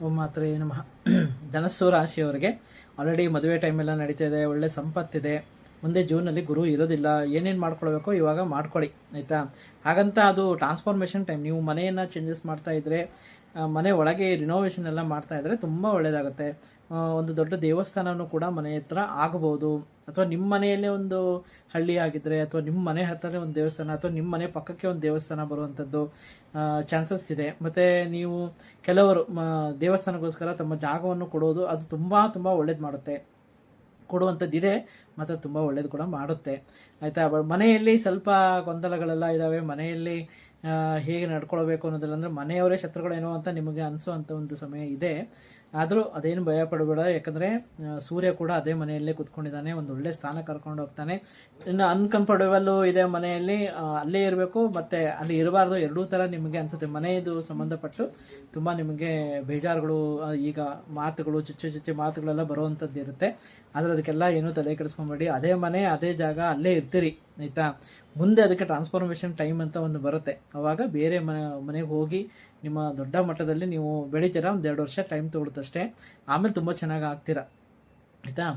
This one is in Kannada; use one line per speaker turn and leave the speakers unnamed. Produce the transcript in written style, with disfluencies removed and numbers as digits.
ಓಂ ಮಾತ್ರ ನಮಃ. ಧನಸ್ಸು ರಾಶಿಯವರಿಗೆ ಆಲ್ರೆಡಿ ಮದುವೆ ಟೈಮೆಲ್ಲ ನಡೀತಾ ಇದೆ, ಒಳ್ಳೆ ಸಂಪತ್ತಿದೆ. ಮುಂದೆ ಜೂನಲ್ಲಿ ಗುರು ಇರೋದಿಲ್ಲ. ಏನೇನು ಮಾಡ್ಕೊಳ್ಬೇಕೋ ಇವಾಗ ಮಾಡ್ಕೊಳ್ಳಿ, ಆಯಿತಾ. ಹಾಗಂತ ಅದು ಟ್ರಾನ್ಸ್ಫಾರ್ಮೇಷನ್ ಟೈಮ್. ನೀವು ಮನೆಯನ್ನು ಚೇಂಜಸ್ ಮಾಡ್ತಾ ಇದ್ದರೆ, ಮನೆ ಒಳಗೆ ರಿನೋವೇಷನ್ ಎಲ್ಲ ಮಾಡ್ತಾ ಇದ್ದರೆ ತುಂಬ ಒಳ್ಳೆಯದಾಗುತ್ತೆ. ಒಂದು ದೊಡ್ಡ ದೇವಸ್ಥಾನವೂ ಕೂಡ ಮನೆ ಹತ್ರ ಆಗಬಹುದು, ಅಥವಾ ನಿಮ್ಮ ಮನೆಯಲ್ಲೇ ಒಂದು ಹಳ್ಳಿ ಆಗಿದ್ದರೆ, ಅಥವಾ ನಿಮ್ಮ ಮನೆ ಹತ್ರನೇ ಒಂದು ದೇವಸ್ಥಾನ, ಅಥವಾ ನಿಮ್ಮ ಮನೆ ಪಕ್ಕಕ್ಕೆ ಒಂದು ದೇವಸ್ಥಾನ ಬರುವಂಥದ್ದು ಚಾನ್ಸಸ್ ಇದೆ. ಮತ್ತು ನೀವು ಕೆಲವರು ದೇವಸ್ಥಾನಕ್ಕೋಸ್ಕರ ತಮ್ಮ ಜಾಗವನ್ನು ಕೊಡೋದು, ಅದು ತುಂಬ ತುಂಬ ಒಳ್ಳೇದು ಮಾಡುತ್ತೆ, ಕೊಡುವಂಥದ್ದಿದೆ, ಮತ್ತು ತುಂಬ ಒಳ್ಳೇದು ಕೂಡ ಮಾಡುತ್ತೆ, ಆಯಿತಾ. ಮನೆಯಲ್ಲಿ ಸ್ವಲ್ಪ ಗೊಂದಲಗಳೆಲ್ಲ ಇದ್ದಾವೆ. ಮನೆಯಲ್ಲಿ ಹೇಗೆ ನಡ್ಕೊಳ್ಬೇಕು ಅನ್ನೋದಿಲ್ಲ, ಅಂದರೆ ಮನೆಯವರೇ ಶತ್ರುಗಳೇನೋ ಅಂತ ನಿಮಗೆ ಅನಿಸೋವಂಥ ಒಂದು ಸಮಯ ಇದೆ. ಆದರೂ ಅದೇನು ಭಯ ಪಡಬೇಡ, ಯಾಕಂದರೆ ಸೂರ್ಯ ಕೂಡ ಅದೇ ಮನೆಯಲ್ಲೇ ಕೂತ್ಕೊಂಡಿದ್ದಾನೆ, ಒಂದು ಒಳ್ಳೆ ಸ್ಥಾನ ಕರ್ಕೊಂಡು ಹೋಗ್ತಾನೆ. ಇನ್ನು ಅನ್ಕಂಫರ್ಟೇಬಲ್ಲು ಇದೆ ಮನೆಯಲ್ಲಿ, ಅಲ್ಲೇ ಇರಬೇಕು ಮತ್ತು ಅಲ್ಲಿ ಇರಬಾರ್ದು, ಎರಡೂ ಥರ ನಿಮಗೆ ಅನಿಸುತ್ತೆ. ಮನೆಯದು ಸಂಬಂಧಪಟ್ಟು ತುಂಬ ನಿಮಗೆ ಬೇಜಾರುಗಳು, ಈಗ ಮಾತುಗಳು, ಚುಚ್ಚು ಮಾತುಗಳೆಲ್ಲ ಬರುವಂಥದ್ದು ಇರುತ್ತೆ. ಆದರೆ ಅದಕ್ಕೆಲ್ಲ ಏನೂ ತಲೆ ಕೆಡಿಸ್ಕೊಂಬೇಡಿ. ಅದೇ ಮನೆ, ಅದೇ ಜಾಗ, ಅಲ್ಲೇ ಇರ್ತೀರಿ, ಆಯಿತಾ. ಮುಂದೆ ಅದಕ್ಕೆ ಟ್ರಾನ್ಸ್ಫಾರ್ಮೇಷನ್ ಟೈಮ್ ಅಂತ ಒಂದು ಬರುತ್ತೆ. ಆವಾಗ ಬೇರೆ ಮನೆಗೆ ಹೋಗಿ ನಿಮ್ಮ ದೊಡ್ಡ ಮಟ್ಟದಲ್ಲಿ ನೀವು ಬೆಳಿತೀರಾ. ಒಂದು 2 ವರ್ಷ ಟೈಮ್ ತೊಗೊಳುತ್ತಷ್ಟೇ, ಆಮೇಲೆ ತುಂಬ ಚೆನ್ನಾಗಿ ಆಗ್ತೀರಾ, ಆಯಿತಾ.